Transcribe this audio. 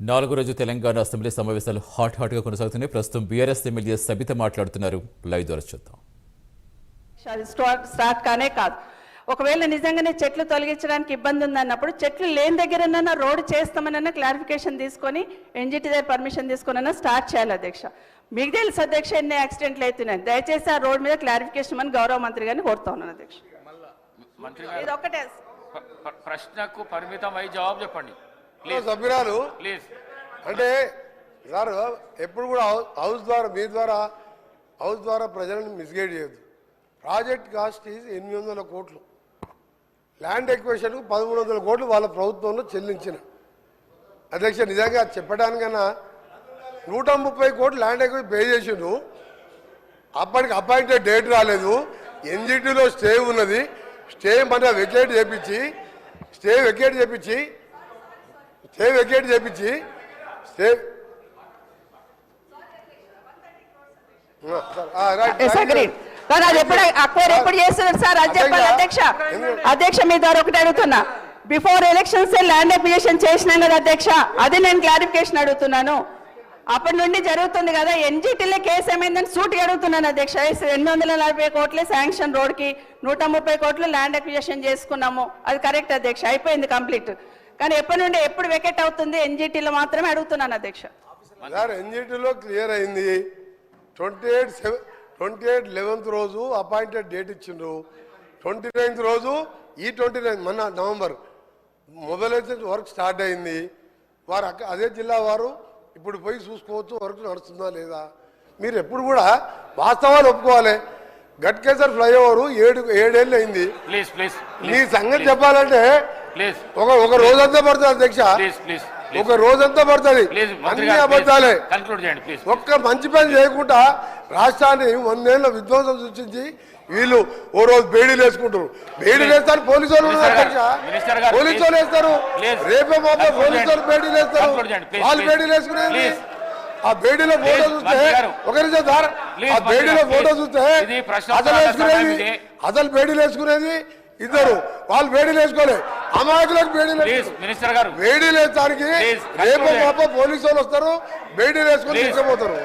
నాలుగో రోజు తెలంగాణ అసెంబ్లీ సమావేశాలు హాట్గా కొనసాగుతున్నాయి. ప్రస్తుతం బీఆర్ఎస్ ఎమ్మెల్యే సబిత మాట్లాడుతున్నారు. లైవ్ ద్వారా చూద్దాం. స్టార్ట్ కానే కాదు. ఒకవేళ నిజంగానే చెట్లు తొలగించడానికి ఇబ్బంది ఉందన్నప్పుడు చెట్లు లేని దగ్గరన్నా రోడ్డు చేస్తామనన్నా క్లారిఫికేషన్ తీసుకొని ఎన్జిటి దగ్గర పర్మిషన్ తీసుకున్నా స్టార్ట్ చేయాలి అధ్యక్ష. మీకు తెలుసు అధ్యక్ష ఎన్ని యాక్సిడెంట్లు అవుతున్నాయి. దయచేసి ఆ రోడ్ మీద క్లారిఫికేషన్ అని గౌరవ మంత్రి గారిని కోరుతా ఉన్నాను అధ్యక్ష. ఇది ఒకటే ప్రశ్నకు పరిమితమై జవాబు చెప్పండి సభ్యురాలు ప్లీజ్. అంటే సార్ ఎప్పుడు కూడా హౌస్ ద్వారా మీ ద్వారా హౌస్ ద్వారా ప్రజలను మిస్గైడ్ చేయొద్దు. ప్రాజెక్ట్ కాస్ట్ ఈజ్ 800 కోట్లు, ల్యాండ్ ఎక్విజిషన్కు 1300 కోట్లు వాళ్ళ ప్రభుత్వంలో చెల్లించిన అధ్యక్ష. నిజంగా చెప్పడానికన్నా 130 కోట్లు ల్యాండ్ ఎక్విజిషన్ పే చేసిండు. అప్పటికి అపాయింటెడ్ డేట్ రాలేదు. ఎన్జిటీలో స్టే ఉన్నది. స్టే మన వెకేట్ చేపించి స్టే ఎప్పుడు చేస్తున్నారు సార్ అది చెప్పాలి అధ్యక్ష. అధ్యక్ష మీ ద్వారా ఒకటి అడుగుతున్నా, బిఫోర్ ఎలక్షన్స్ ల్యాండ్ అక్విజిషన్ చేసినాం కదా అధ్యక్ష, అది నేను క్లారిఫికేషన్ అడుగుతున్నాను. అప్పటి నుండి జరుగుతుంది కదా, ఎన్జిటీలో కేసు ఏమైందని సూటిగా అడుగుతున్నాను అధ్యక్ష. 840 కోట్లే శాంక్షన్ రోడ్కి, 130 కోట్లు ల్యాండ్ అక్విజిషన్ చేసుకున్నాము. అది కరెక్ట్ అధ్యక్ష, అయిపోయింది కంప్లీట్. కానీ ఎప్పటి నుండి ఎప్పుడు వెకెట్ అవుతుంది ఎన్జిటీలో మాత్రమే అడుగుతున్నాను అధ్యక్ష. ఎన్జిటీలో క్లియర్ అయింది. 28/11 రోజు అపాయింటెడ్ డేట్ ఇచ్చిండ్రు. 29th రోజు ఈ 29 మొన్న నవంబర్ మొబైలైజేషన్ వర్క్ స్టార్ట్ అయింది. వారు అదే జిల్లా వారు ఇప్పుడు పోయి చూసుకోవచ్చు వర్క్ నడుస్తుందా లేదా. మీరు ఎప్పుడు కూడా వాస్తవాలు ఒప్పుకోవాలి. గట్కేసర్ ఫ్లైఓవర్ 7 ఏళ్ళు అయింది. మీ సంగతి చెప్పాలంటే ఒక రోజంతా పడుతుంది అధ్యక్ష, ఒక రోజంతా పడుతుంది. అన్ని అబద్ధాలే. ఒక్క మంచి పని చేయకుండా రాష్ట్రాన్ని 100 ఏళ్ళ విధ్వంసం సృష్టించి వీళ్ళు ఓ రోజు బేడీలు వేసుకుంటారు. బేడీలు వేస్తారు పోలీసు వాళ్ళు అధ్యక్ష, పోలీసు వాళ్ళు వేస్తారు. రేపే మాపే పోలీసు వాళ్ళు బేడీలు వేస్తారు. వాళ్ళు బేడీలు వేసుకునేది ఆ బేడీలో ఫోటో చూస్తే ఒకరి సార్ ఆ బేడీలో ఫోటో చూస్తే అసలు బేడీలు వేసుకునేది ఇద్దరు, వాళ్ళు బేడీలు వేసుకోలేదు. అమాయకులకు బేడీలు వేస్తానికి రేపు మాప పోలీసు వాళ్ళు వస్తారు, బేడీలు వేసుకొని తీసుకుపోతారు.